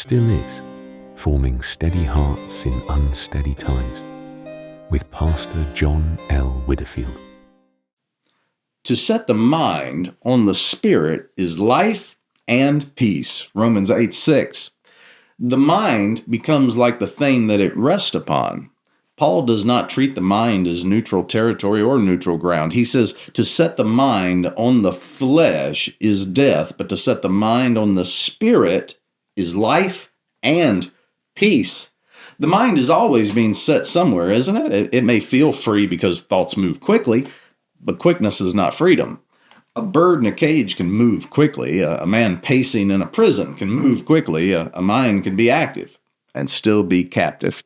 still is, forming steady hearts in unsteady times, with Pastor John L. Widdifield. To set the mind on the Spirit is life and peace. Romans 8:6. The mind becomes like the thing that it rests upon. Paul does not treat the mind as neutral territory or neutral ground. He says to set the mind on the flesh is death, but to set the mind on the Spirit is life and peace. The mind is always being set somewhere, isn't it? It may feel free because thoughts move quickly, but quickness is not freedom. A bird in a cage can move quickly. A man pacing in a prison can move quickly. A mind can be active and still be captive.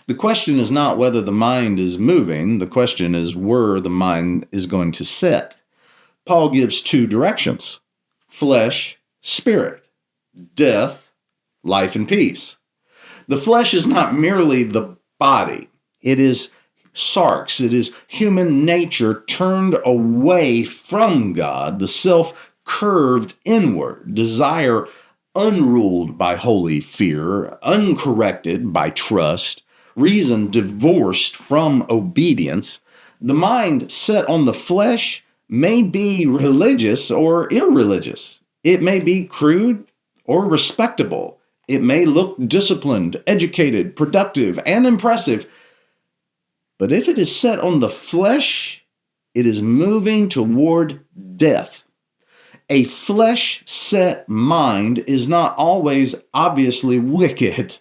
The question is not whether the mind is moving. The question is where the mind is going to sit. Paul gives two directions: flesh, spirit; death, life and peace. The flesh is not merely the body. It is sarx. It is human nature turned away from God, the self curved inward, desire unruled by holy fear, uncorrected by trust, reason divorced from obedience. The mind set on the flesh may be religious or irreligious. It may be crude or respectable. It may look disciplined, educated, productive, and impressive. But if it is set on the flesh, it is moving toward death. A flesh-set mind is not always obviously wicked.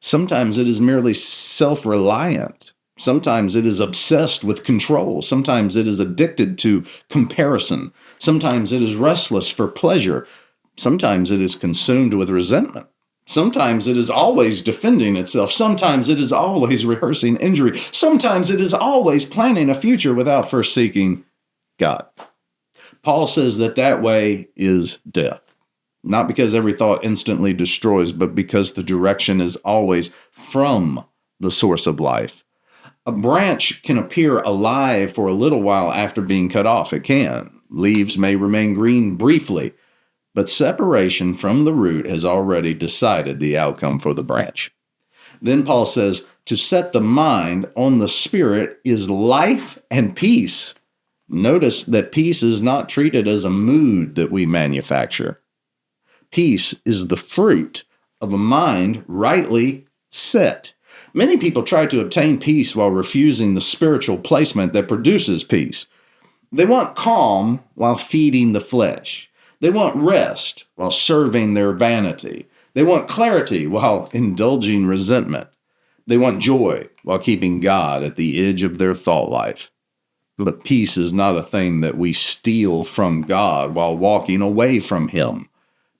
Sometimes it is merely self-reliant. Sometimes it is obsessed with control. Sometimes it is addicted to comparison. Sometimes it is restless for pleasure. Sometimes it is consumed with resentment. Sometimes it is always defending itself. Sometimes it is always rehearsing injury. Sometimes it is always planning a future without first seeking God. Paul says that way is death. Not because every thought instantly destroys, but because the direction is always from the source of life. A branch can appear alive for a little while after being cut off. It can. Leaves may remain green briefly, but separation from the root has already decided the outcome for the branch. Then Paul says, to set the mind on the Spirit is life and peace. Notice that peace is not treated as a mood that we manufacture. Peace is the fruit of a mind rightly set. Many people try to obtain peace while refusing the spiritual placement that produces peace. They want calm while feeding the flesh. They want rest while serving their vanity. They want clarity while indulging resentment. They want joy while keeping God at the edge of their thought life. But peace is not a thing that we steal from God while walking away from Him.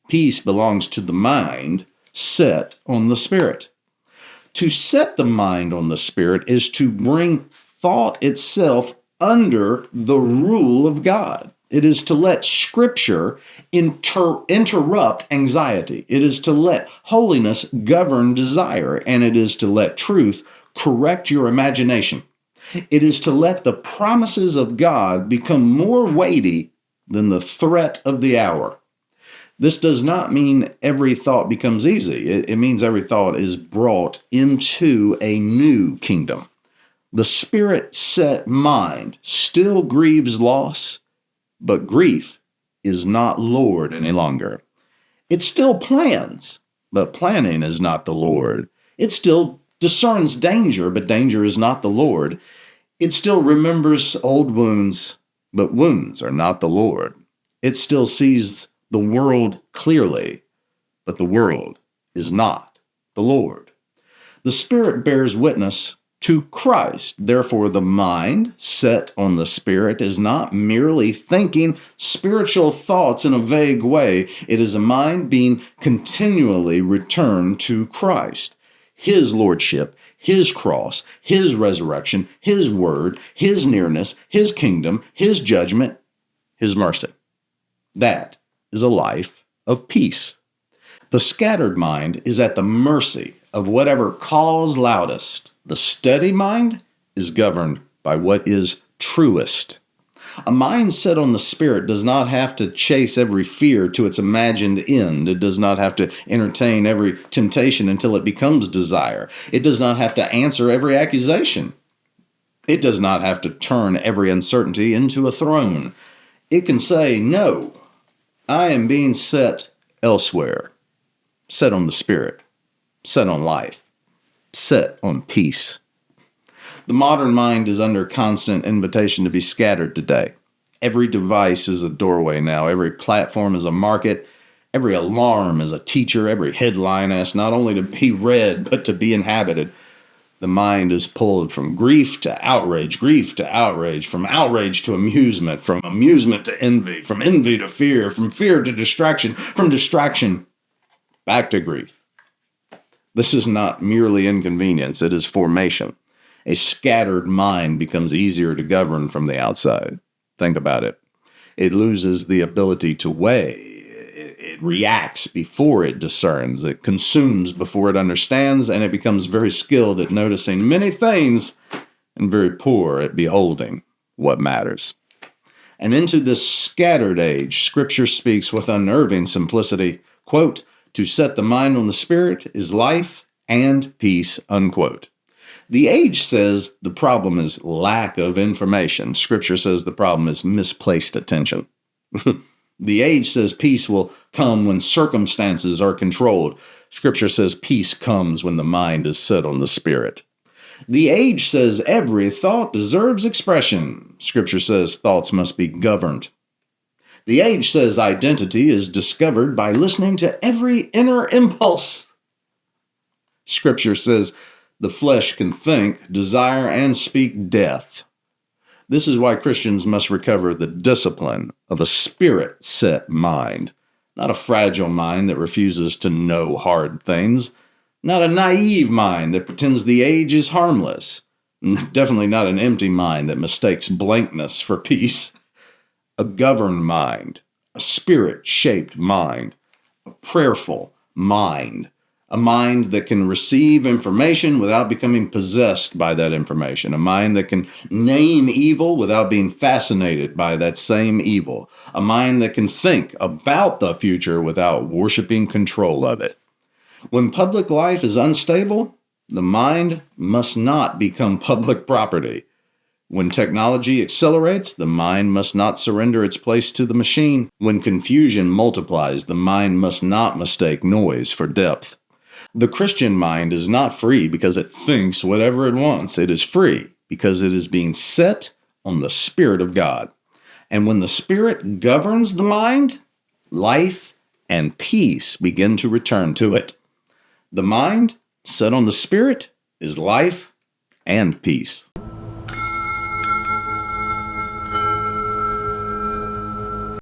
Peace belongs to the mind set on the Spirit. To set the mind on the Spirit is to bring thought itself under the rule of God. It is to let Scripture interrupt anxiety. It is to let holiness govern desire, and it is to let truth correct your imagination. It is to let the promises of God become more weighty than the threat of the hour. This does not mean every thought becomes easy. It means every thought is brought into a new kingdom. The Spirit-set mind still grieves loss, but grief is not Lord any longer. It still plans, but planning is not the Lord. It still discerns danger, but danger is not the Lord. It still remembers old wounds, but wounds are not the Lord. It still sees the world clearly, but the world is not the Lord. The Spirit bears witness to Christ. Therefore, the mind set on the Spirit is not merely thinking spiritual thoughts in a vague way. It is a mind being continually returned to Christ, His Lordship, His cross, His resurrection, His word, His nearness, His kingdom, His judgment, His mercy. That is a life of peace. The scattered mind is at the mercy of whatever calls loudest. The steady mind is governed by what is truest. A mind set on the Spirit does not have to chase every fear to its imagined end. It does not have to entertain every temptation until it becomes desire. It does not have to answer every accusation. It does not have to turn every uncertainty into a throne. It can say, no, I am being set elsewhere, set on the Spirit, set on life, set on peace. The modern mind is under constant invitation to be scattered today. Every device is a doorway now. Every platform is a market. Every alarm is a teacher. Every headline asks not only to be read, but to be inhabited. The mind is pulled from grief to outrage, from outrage to amusement, from amusement to envy, from envy to fear to distraction, from distraction back to grief. This is not merely inconvenience, it is formation. A scattered mind becomes easier to govern from the outside. Think about it. It loses the ability to weigh. It reacts before it discerns. It consumes before it understands, and it becomes very skilled at noticing many things and very poor at beholding what matters. And into this scattered age, Scripture speaks with unnerving simplicity, quote, to set the mind on the Spirit is life and peace, unquote. The age says the problem is lack of information. Scripture says the problem is misplaced attention. The age says peace will come when circumstances are controlled. Scripture says peace comes when the mind is set on the Spirit. The age says every thought deserves expression. Scripture says thoughts must be governed. The age says identity is discovered by listening to every inner impulse. Scripture says the flesh can think, desire, and speak death. This is why Christians must recover the discipline of a Spirit-set mind, not a fragile mind that refuses to know hard things, not a naive mind that pretends the age is harmless, definitely not an empty mind that mistakes blankness for peace. A governed mind, a Spirit-shaped mind, a prayerful mind, a mind that can receive information without becoming possessed by that information, a mind that can name evil without being fascinated by that same evil, a mind that can think about the future without worshiping control of it. When public life is unstable, the mind must not become public property. When technology accelerates, the mind must not surrender its place to the machine. When confusion multiplies, the mind must not mistake noise for depth. The Christian mind is not free because it thinks whatever it wants. It is free because it is being set on the Spirit of God. And when the Spirit governs the mind, life and peace begin to return to it. The mind set on the Spirit is life and peace.